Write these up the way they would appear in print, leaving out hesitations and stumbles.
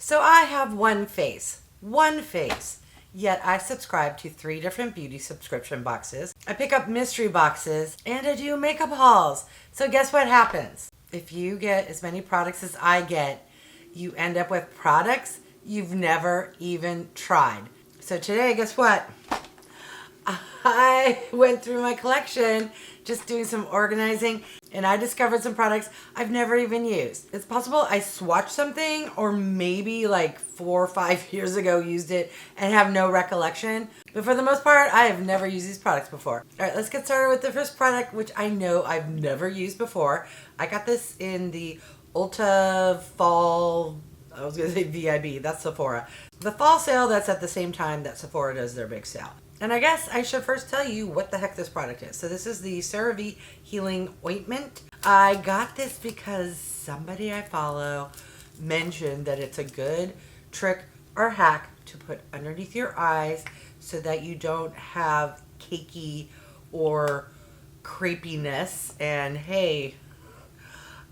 So I have one face, yet I subscribe to 3 different beauty subscription boxes. I pick up mystery boxes and I do makeup hauls. So guess what happens? If you get as many products as I get, you end up with products you've never even tried. So today, guess what? I went through my collection just doing some organizing and I discovered some products I've never even used. It's possible I swatched something or maybe like 4 or 5 years ago used it and have no recollection. But for the most part, I have never used these products before. All right, let's get started with the first product, which I know I've never used before. I got this in the Ulta Fall, I was gonna say VIB, that's Sephora. The fall sale that's at the same time that Sephora does their big sale. And I guess I should first tell you what the heck this product is. So this is the CeraVe Healing Ointment. I got this because somebody I follow mentioned that it's a good trick or hack to put underneath your eyes so that you don't have cakey or crepiness. And hey,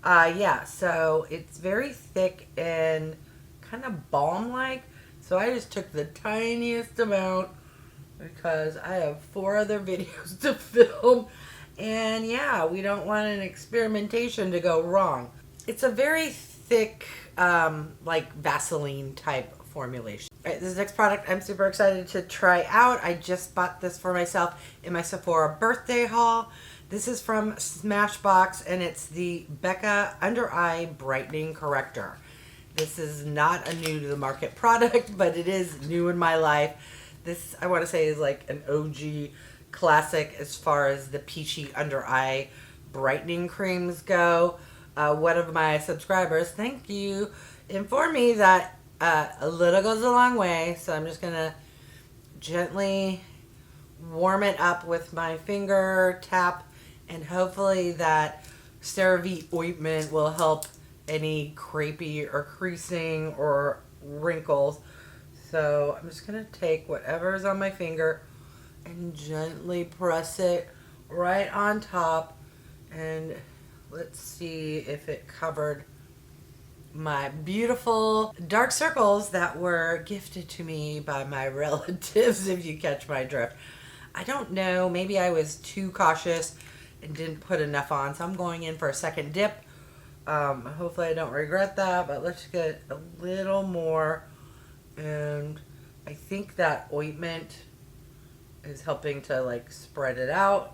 yeah, so it's very thick and kind of balm-like. So I just took the tiniest amount because I have 4 other videos to film, and yeah, we don't want an experimentation to go wrong. It's a very thick, like Vaseline type formulation. All right, this next product I'm super excited to try out. I just bought this for myself in my Sephora birthday haul. This is from SMASHBOX, and it's the BECCA Under Eye Brightening Corrector. This is not a new to the market product, but it is new in my life. This, I want to say, is like an OG classic as far as the peachy under eye brightening creams go. One of my subscribers, thank you, informed me that a little goes a long way. So I'm just going to gently warm it up with my finger tap, and hopefully that CeraVe ointment will help any crepey or creasing or wrinkles. So I'm just going to take whatever is on my finger and gently press it right on top. And let's see if it covered my beautiful dark circles that were gifted to me by my relatives, if you catch my drift. I don't know, maybe I was too cautious and didn't put enough on, so I'm going in for a second dip. Hopefully I don't regret that, but let's get a little more. And I think that ointment is helping to like spread it out.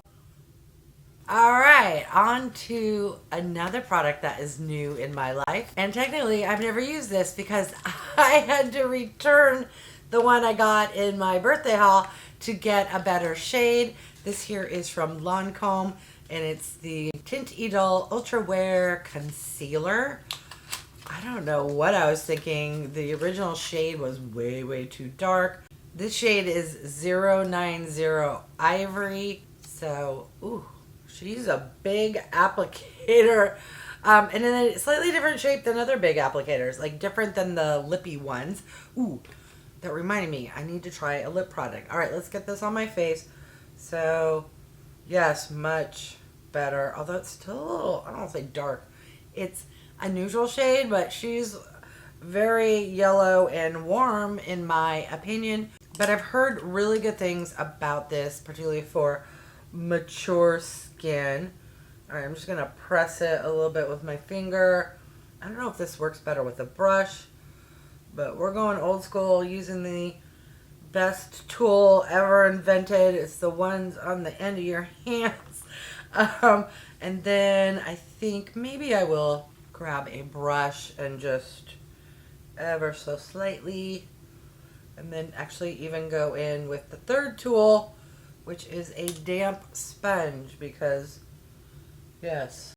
All right, on to another product that is new in my life. And technically I've never used this because I had to return the one I got in my birthday haul to get a better shade. This here is from LANCôME, and it's the Teint Idole Ultra Wear Concealer. I don't know what I was thinking. The original shade was way too dark. This shade is 090 Ivory. So, ooh, she's a big applicator. And in a slightly different shape than other big applicators. Like different than the lippy ones. Ooh, that reminded me. I need to try a lip product. All right, let's get this on my face. So, yes, much better. Although it's still a little, I don't want to say dark. It's a neutral shade, but she's very yellow and warm in my opinion. But I've heard really good things about this, particularly for mature skin. All right, I'm just gonna press it a little bit with my finger. I don't know if this works better with a brush, but we're going old school using the best tool ever invented. It's the ones on the end of your hands. And then I think maybe I will grab a brush and just ever so slightly, and then actually even go in with the third tool, which is a damp sponge, because yes.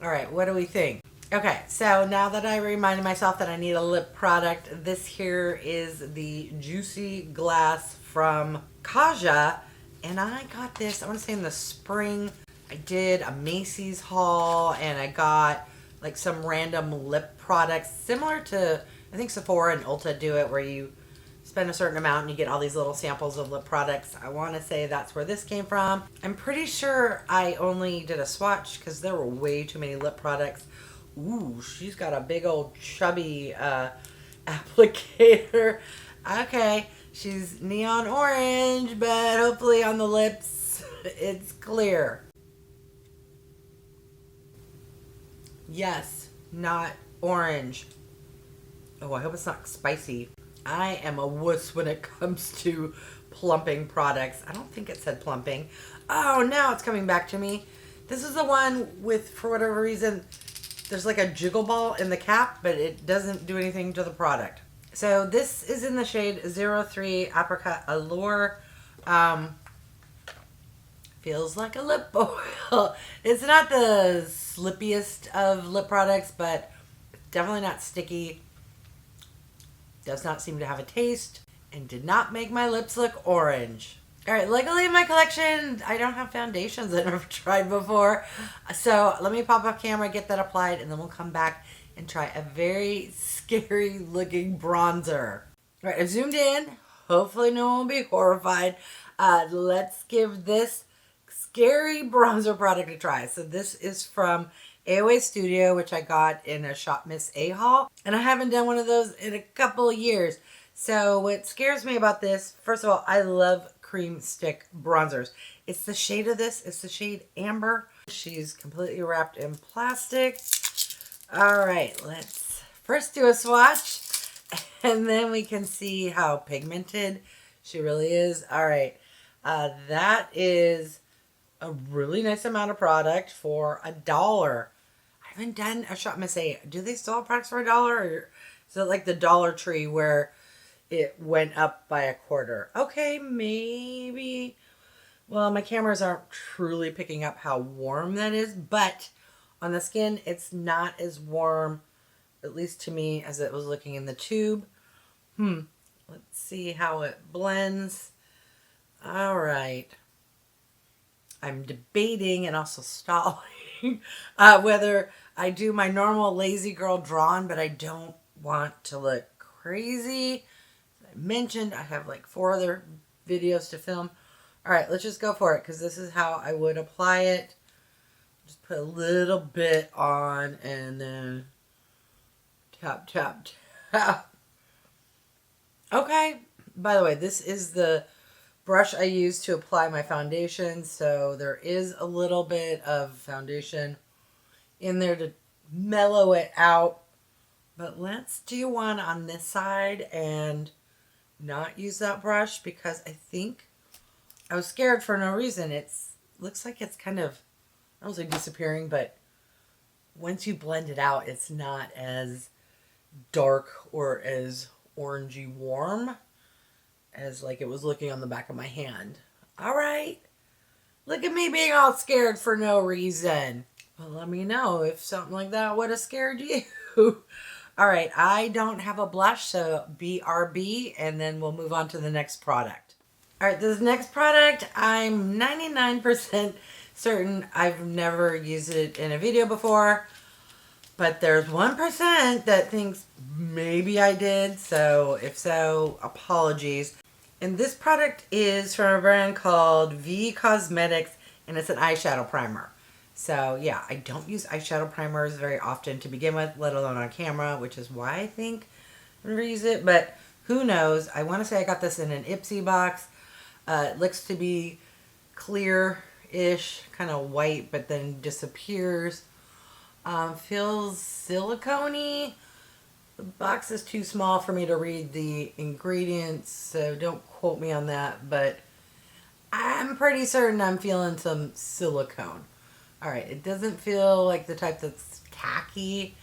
All right, what do we think? Okay, so now that I reminded myself that I need a lip product, this here is the Juicy Glass from KAJA, and I got this, I want to say in the spring. I did a Macy's haul, and I got like some random lip products similar to, I think Sephora and Ulta do it, where you spend a certain amount and you get all these little samples of lip products. I want to say that's where this came from. I'm pretty sure I only did a swatch because there were way too many lip products. Ooh, she's got a big old chubby applicator. Okay, she's neon orange, but hopefully on the lips it's clear. Yes, not orange. Oh, I hope it's not spicy. I am a wuss when it comes to plumping products. I don't think it said plumping. Oh, now it's coming back to me. This is the one with, for whatever reason, there's like a jiggle ball in the cap, but it doesn't do anything to the product. So this is in the shade 03 Apricot Allure. Feels like a lip oil. It's not the slippiest of lip products, but definitely not sticky. Does not seem to have a taste, and did not make my lips look orange. Alright, luckily in my collection, I don't have foundations I've never tried before. So let me pop off camera, get that applied, and then we'll come back and try a very scary looking bronzer. Alright, I've zoomed in. Hopefully no one will be horrified. Let's give this scary bronzer product a try. So this is from AOA Studio, which I got in a Shop Miss A haul. And I haven't done one of those in a couple of years. So what scares me about this, first of all, I love cream stick bronzers. It's the shade of this. It's the shade Amber. She's completely wrapped in plastic. All right, let's first do a swatch. And then we can see how pigmented she really is. All right, that is a really nice amount of product for $1. I haven't done a Shop Miss A. Do they still have products for $1? Or is it like the Dollar Tree where it went up by a quarter? Okay, maybe. Well, my cameras aren't truly picking up how warm that is, but on the skin, it's not as warm, at least to me, as it was looking in the tube. Let's see how it blends. All right. I'm debating and also stalling whether I do my normal lazy girl drawn, but I don't want to look crazy. As I mentioned, I have like 4 other videos to film. All right, let's just go for it because this is how I would apply it. Just put a little bit on and then tap, tap, tap. Okay, by the way, this is the brush I use to apply my foundation, so there is a little bit of foundation in there to mellow it out. But let's do one on this side and not use that brush because I think I was scared for no reason. It's looks like it's kind of, I don't say disappearing, but once you blend it out, it's not as dark or as orangey warm as like it was looking on the back of my hand. All right. Look at me being all scared for no reason. Well, let me know if something like that would have scared you. All right. I don't have a blush, so BRB, and then we'll move on to the next product. All right. This next product, I'm 99% certain I've never used it in a video before. But there's 1% that thinks maybe I did. So if so, apologies. And this product is from a brand called COSMETIK, and it's an eyeshadow primer. So yeah, I don't use eyeshadow primers very often to begin with, let alone on camera, which is why I think I've never used it. But who knows? I want to say I got this in an Ipsy box. It looks to be clear-ish, kind of white, but then disappears. Feels silicone-y. The box is too small for me to read the ingredients, so don't quote me on that, but I'm pretty certain I'm feeling some silicone. Alright, it doesn't feel like the type that's tacky,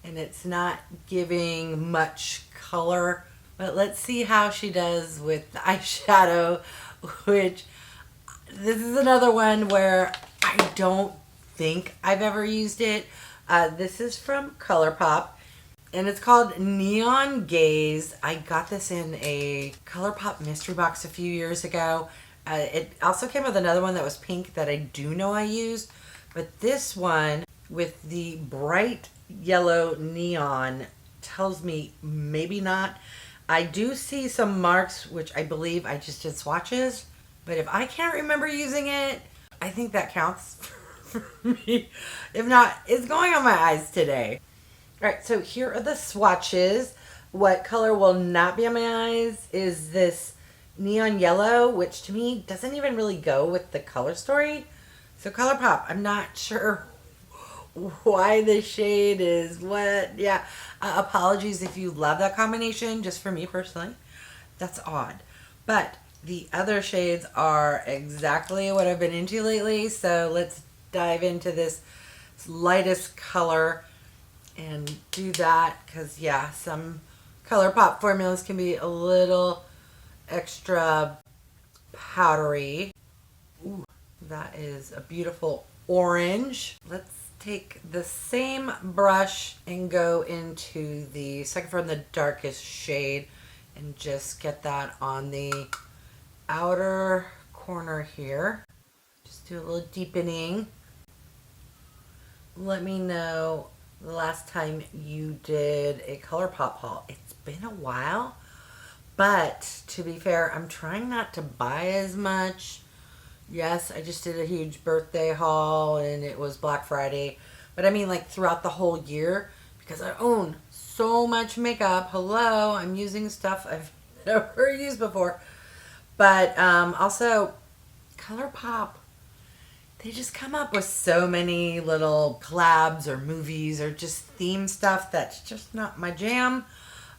and it's not giving much color, but let's see how she does with the eyeshadow, which this is another one where I don't think I've ever used it. This is from ColourPop, and it's called Neon Gaze. I got this in a ColourPop mystery box a few years ago. It also came with another one that was pink that I do know I used, but this one with the bright yellow neon tells me maybe not. I do see some marks, which I believe I just did swatches, but if I can't remember using it, I think that counts for me. If not, it's going on my eyes today. All right, so here are the swatches. What color will not be on my eyes is this neon yellow, which to me doesn't even really go with the color story. So ColourPop, I'm not sure why the shade is what. Yeah, apologies if you love that combination. Just for me personally, that's odd. But the other shades are exactly what I've been into lately. So let's dive into this lightest color and do that, because yeah, some ColourPop formulas can be a little extra powdery. Ooh, that is a beautiful orange. Let's take the same brush and go into the second from the darkest shade and just get that on the outer corner here. Just do a little deepening. Let me know the last time you did a ColourPop haul. It's been a while, but to be fair, I'm trying not to buy as much. Yes, I just did a huge birthday haul and it was Black Friday, but I mean like throughout the whole year, because I own so much makeup. Hello, I'm using stuff I've never used before. But also ColourPop, they just come up with so many little collabs or movies or just theme stuff that's just not my jam.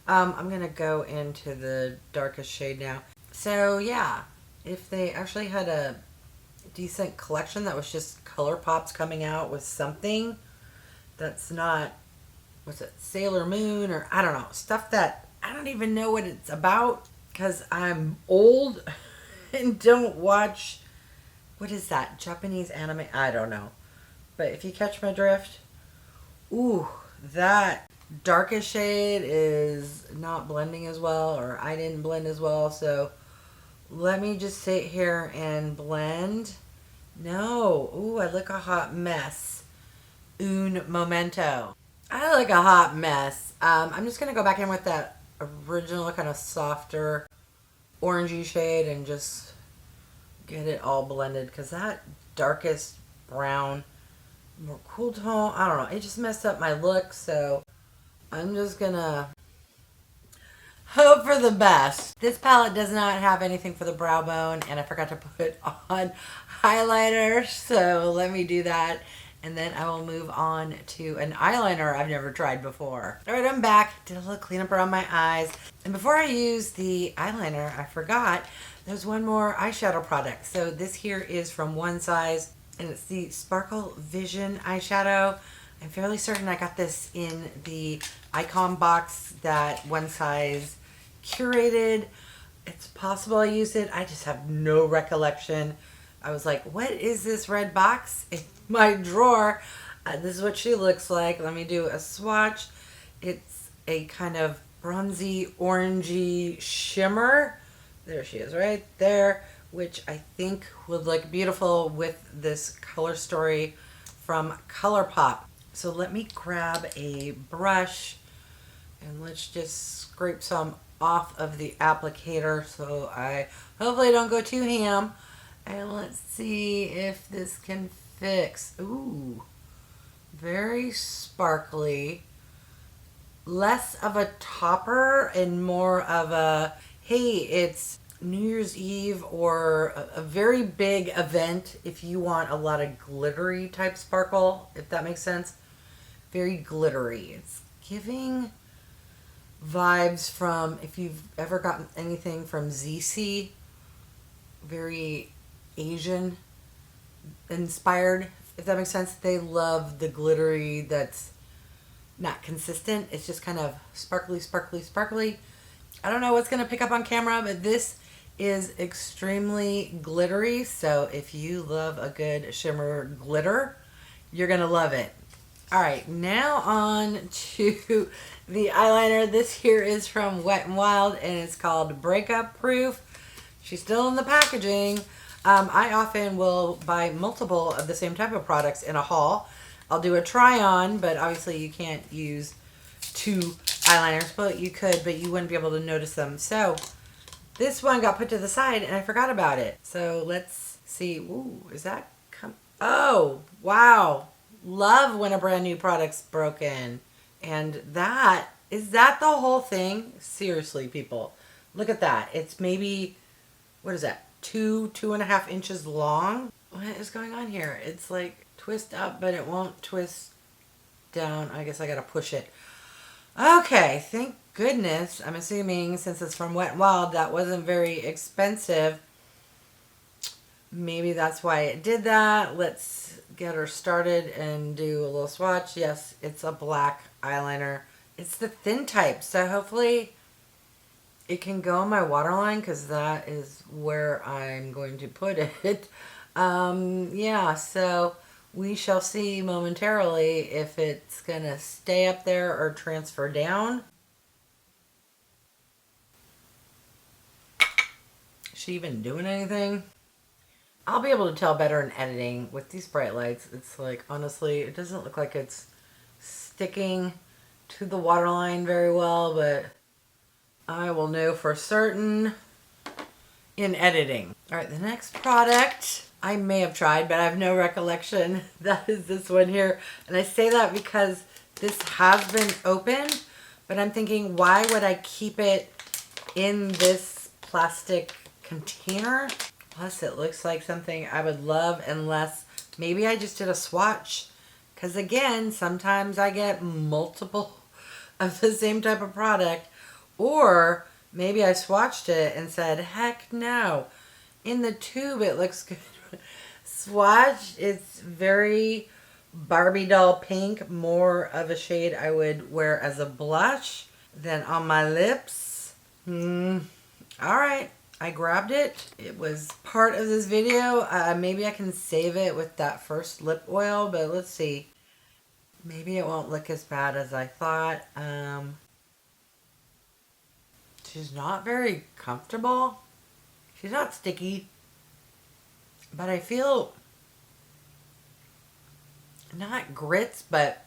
I'm going to go into the darkest shade now. So yeah, if they actually had a decent collection that was just ColourPops coming out with something that's not, what's it, Sailor Moon, or I don't know, stuff that I don't even know what it's about because I'm old and don't watch, what is that, Japanese anime? I don't know. But if you catch my drift, ooh, that darkest shade is not blending as well, or I didn't blend as well. So let me just sit here and blend. No, ooh, I look a hot mess. Un momento. I look a hot mess. I'm just going to go back in with that original kind of softer orangey shade and just get it all blended, because that darkest brown, more cool tone, I don't know, it just messed up my look. So I'm just gonna hope for the best. This palette does not have anything for the brow bone, and I forgot to put on highlighter, so let me do that, and then I will move on to an eyeliner I've never tried before. All right, I'm back. Did a little cleanup around my eyes, and before I use the eyeliner, I forgot there's one more eyeshadow product. So this here is from One Size, and it's the Sparkle Vision eyeshadow. I'm fairly certain I got this in the icon box that One Size curated. It's possible I used it. I just have no recollection. I was like, what is this red box in my drawer? This is what she looks like. Let me do a swatch. It's a kind of bronzy, orangey shimmer. There she is right there, which I think would look beautiful with this color story from ColourPop. So let me grab a brush and let's just scrape some off of the applicator so I hopefully don't go too ham. And let's see if this can fix. Ooh, very sparkly. Less of a topper and more of a, hey, it's New Year's Eve or a very big event if you want a lot of glittery type sparkle, if that makes sense. Very glittery. It's giving vibes from, if you've ever gotten anything from ZC, very Asian inspired, if that makes sense. They love the glittery that's not consistent. It's just kind of sparkly, sparkly, sparkly. I don't know what's going to pick up on camera, but this is extremely glittery. So if you love a good shimmer glitter, you're going to love it. All right, now on to the eyeliner. This here is from Wet n Wild, and it's called Breakup-Proof. She's still in the packaging. I often will buy multiple of the same type of products in a haul. I'll do a try on, but obviously you can't use two eyeliners. Well, you could, but you wouldn't be able to notice them. So this one got put to the side and I forgot about it. So let's see. Ooh, is that oh, wow. Love when a brand new product's broken. And that Is that the whole thing? Seriously, people. Look at that. It's maybe, what is that? 2.5 inches long? What is going on here? It's like twist up, but it won't twist down. I guess I gotta push it. Okay, thank goodness. I'm assuming since it's from Wet n Wild, that wasn't very expensive. Maybe that's why it did that. Let's get her started and do a little swatch. Yes, it's a black eyeliner. It's the thin type, so hopefully it can go on my waterline because that is where I'm going to put it. Yeah, so we shall see momentarily if it's going to stay up there or transfer down. Is she even doing anything? I'll be able to tell better in editing with these bright lights. It's like, honestly, it doesn't look like it's sticking to the waterline very well, but I will know for certain in editing. All right, the next product I may have tried, but I have no recollection. That is this one here. And I say that because this has been opened, but I'm thinking, why would I keep it in this plastic container? Plus, it looks like something I would love unless maybe I just did a swatch. Because again, sometimes I get multiple of the same type of product. Or maybe I swatched it and said, heck no. In the tube, it looks good. Swatch, it's very Barbie doll pink. More of a shade I would wear as a blush than on my lips. All right. I grabbed it. It was part of this video. Maybe I can save it with that first lip oil, but let's see. Maybe it won't look as bad as I thought. She's not very comfortable. She's not sticky. But I feel not grits, but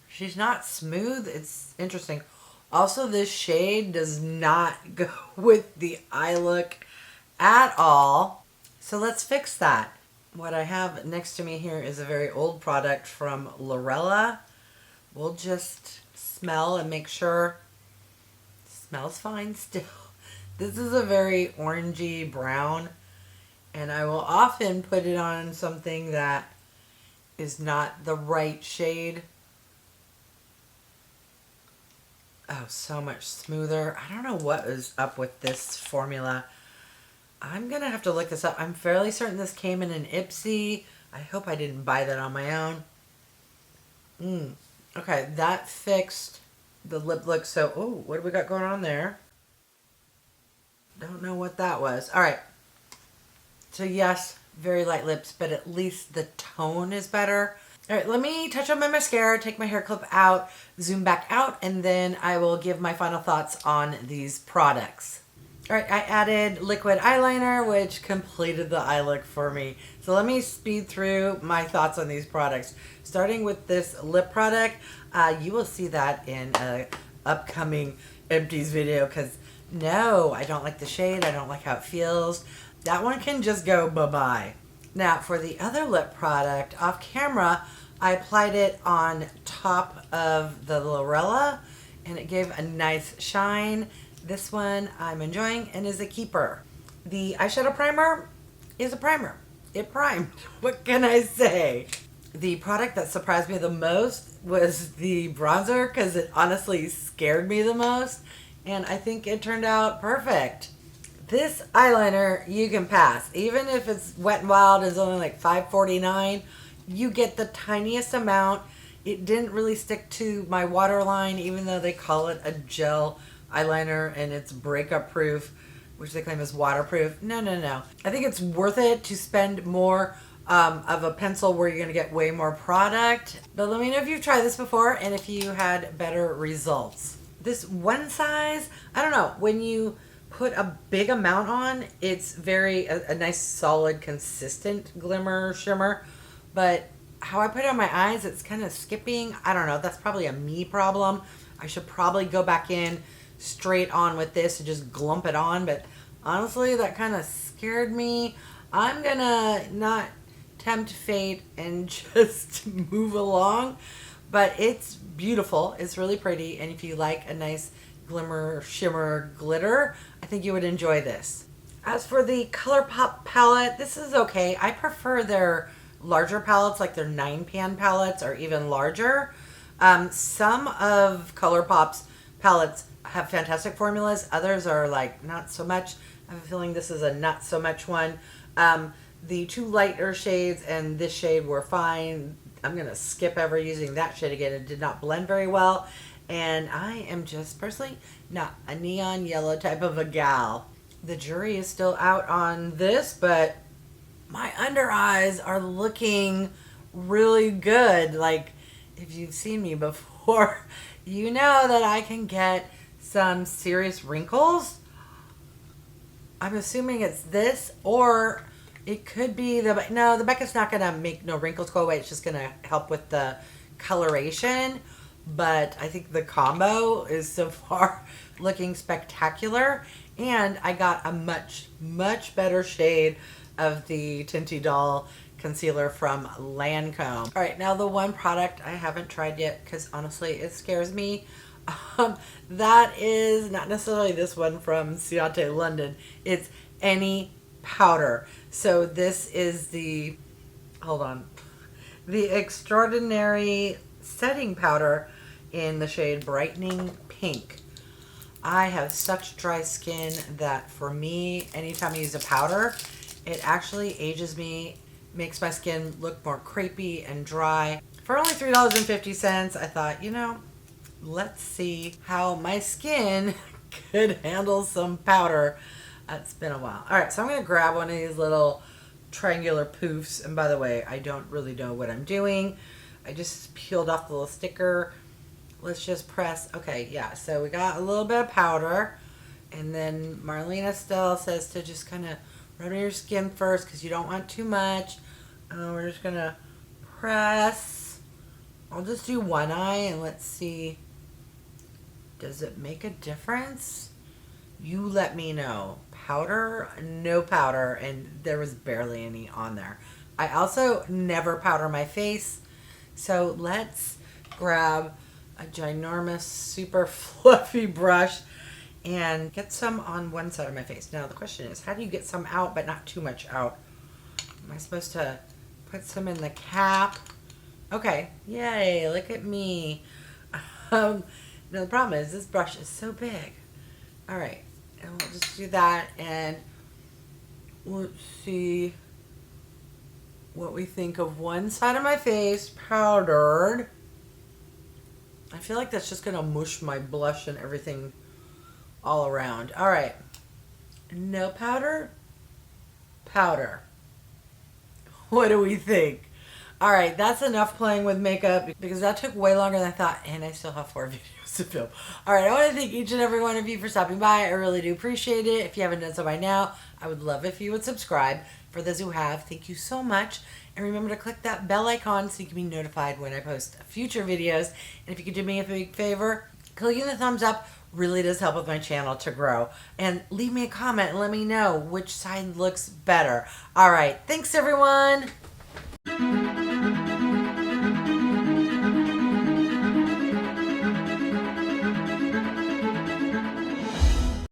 she's not smooth. It's interesting. Also, this shade does not go with the eye look at all. So let's fix that. What I have next to me here is a very old product from Lorella. We'll just smell and make sure it smells fine still. This is a very orangey brown, and I will often put it on something that is not the right shade. Oh, so much smoother. I don't know what is up with this formula. I'm going to have to look this up. I'm fairly certain this came in an Ipsy. I hope I didn't buy that on my own. Okay, that fixed the lip look. So, oh, what do we got going on there? Don't know what that was. All right. So, yes, very light lips, but at least the tone is better. All right, let me touch on my mascara, take my hair clip out, zoom back out, and then I will give my final thoughts on these products. All right, I added liquid eyeliner, which completed the eye look for me. So let me speed through my thoughts on these products. Starting with this lip product, you will see that in an upcoming empties video, because no, I don't like the shade. I don't like how it feels. That one can just go bye-bye. Now, for the other lip product, off camera, I applied it on top of the Lorella, and it gave a nice shine. This one I'm enjoying and is a keeper. The eyeshadow primer is a primer. It primed. What can I say? The product that surprised me the most was the bronzer, because it honestly scared me the most, and I think it turned out perfect. This eyeliner you can pass. Even if it's Wet n Wild, is only like $5.49. You get the tiniest amount. It didn't really stick to my waterline, even though they call it a gel eyeliner and it's Breakup-Proof, which they claim is waterproof. No, no, no. I think it's worth it to spend more of a pencil where you're going to get way more product. But let me know if you've tried this before and if you had better results. This one size, I don't know, when you put a big amount on, it's very a nice solid consistent glimmer shimmer, but how I put it on my eyes, it's kind of skipping. I don't know, that's probably a me problem. I should probably go back in straight on with this and just glump it on, but honestly that kind of scared me. I'm gonna not tempt fate and just move along, but it's beautiful. It's really pretty. And if you like a nice glimmer, shimmer, glitter, I think you would enjoy this. As for the ColourPop palette, this is okay. I prefer their larger palettes, like their 9-pan palettes or even larger. Some of ColourPop's palettes have fantastic formulas. Others are like not so much. I have a feeling this is a not so much one. The 2 lighter shades and this shade were fine. I'm going to skip ever using that shade again. It did not blend very well. And I am just personally not a neon yellow type of a gal. The jury is still out on this, but my under eyes are looking really good. Like, if you've seen me before, you know that I can get some serious wrinkles. I'm assuming it's this, or it could be the, no, the BECCA's not going to make no wrinkles go away. It's just going to help with the coloration. But I think the combo is so far looking spectacular. And I got a much, much better shade of the Idole concealer from LANCôME. All right, now the one product I haven't tried yet, because honestly, it scares me. That is not necessarily this one from CIATÉ London. It's any powder. So this is the, hold on, the Extraordinary Setting Powder in the shade Brightening Pink. I have such dry skin that for me, anytime I use a powder, it actually ages me, makes my skin look more crepey and dry. For only $3.50, I thought, you know, let's see how my skin could handle some powder. It's been a while. All right, so I'm going to grab one of these little triangular poofs. And by the way, I don't really know what I'm doing. I just peeled off the little sticker. Let's just press. Okay, yeah, so we got a little bit of powder. And then Marlena still says to just kind of rub your skin first because you don't want too much. We're just going to press. I'll just do one eye and let's see. Does it make a difference? You let me know. Powder, no powder, and there was barely any on there. I also never powder my face. So let's grab a ginormous, super fluffy brush and get some on one side of my face. Now the question is, how do you get some out but not too much out? Am I supposed to put some in the cap? Okay, yay, look at me. No, the problem is this brush is so big. All right, and we'll just do that, and let's see what we think of one side of my face powdered. I feel like that's just gonna mush my blush and everything all around. All right, no powder, powder. What do we think? All right, that's enough playing with makeup because that took way longer than I thought, and I still have 4 videos to film. All right, I want to thank each and every one of you for stopping by. I really do appreciate it. If you haven't done so by now, I would love if you would subscribe. For those who have, thank you so much. And remember to click that bell icon so you can be notified when I post future videos. And if you could do me a big favor, clicking the thumbs up really does help with my channel to grow. And leave me a comment and let me know which side looks better. All right, thanks everyone.